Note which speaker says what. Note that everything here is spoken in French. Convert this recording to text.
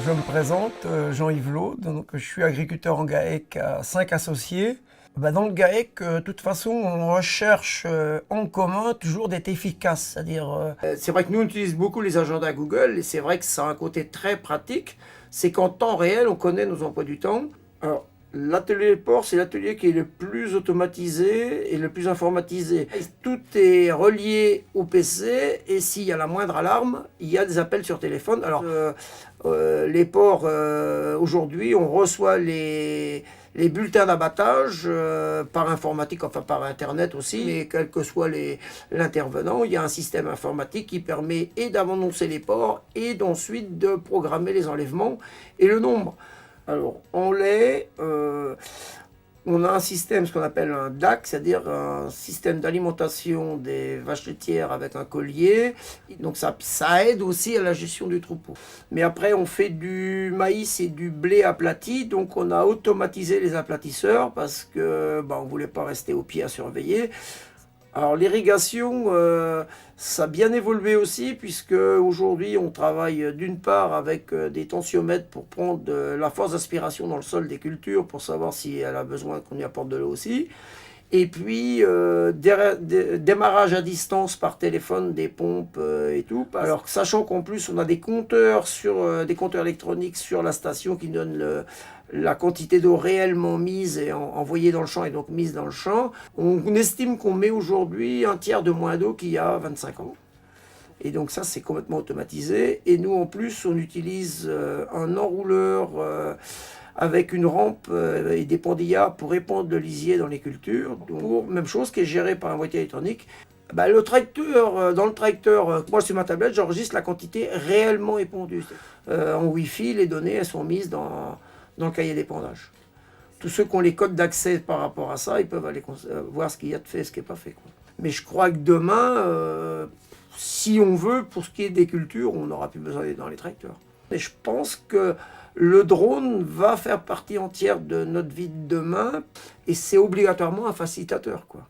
Speaker 1: Je me présente, Jean-Yves Laude, donc je suis agriculteur en GAEC à 5 associés. Dans le GAEC, de toute façon, on recherche en commun toujours d'être efficace, c'est-à-dire...
Speaker 2: C'est vrai que nous on utilise beaucoup les agendas Google et c'est vrai que ça a un côté très pratique, c'est qu'en temps réel on connaît nos emplois du temps. Alors, l'atelier port, c'est l'atelier qui est le plus automatisé et le plus informatisé. Tout est relié au PC et s'il y a la moindre alarme, il y a des appels sur téléphone. Alors, les ports, aujourd'hui, on reçoit les bulletins d'abattage par informatique, enfin par internet aussi, mais quel que soit l'intervenant, il y a un système informatique qui permet et d'annoncer les ports et d'ensuite de programmer les enlèvements et le nombre. Alors, on a un système, ce qu'on appelle un DAC, c'est-à-dire un système d'alimentation des vaches laitières avec un collier. Donc ça aide aussi à la gestion du troupeau. Mais après, on fait du maïs et du blé aplati, donc on a automatisé les aplatisseurs parce que on ne voulait pas rester au pied à surveiller. Alors l'irrigation, ça a bien évolué aussi, puisque aujourd'hui on travaille d'une part avec des tensiomètres pour prendre la force d'aspiration dans le sol des cultures, pour savoir si elle a besoin qu'on y apporte de l'eau aussi. Et puis démarrage à distance par téléphone des pompes et tout. Alors sachant qu'en plus on a des compteurs des compteurs électroniques sur la station qui donnent la quantité d'eau réellement mise et envoyée dans le champ et donc mise dans le champ. On estime qu'on met aujourd'hui un tiers de moins d'eau qu'il y a 25 ans. Et donc ça c'est complètement automatisé. Et nous en plus on utilise un enrouleur avec une rampe et des pandillas pour répandre le lisier dans les cultures. Donc, même chose qui est géré par un boîtier électronique. Le tracteur, dans le tracteur, moi sur ma tablette, j'enregistre la quantité réellement épandue. En Wi-Fi, les données elles sont mises dans le cahier d'épandage. Tous ceux qui ont les codes d'accès par rapport à ça, ils peuvent aller voir ce qu'il y a de fait et ce qui n'est pas fait, quoi. Mais je crois que demain, si on veut, pour ce qui est des cultures, on n'aura plus besoin d'être dans les tracteurs. Et je pense que le drone va faire partie entière de notre vie de demain et c'est obligatoirement un facilitateur, quoi.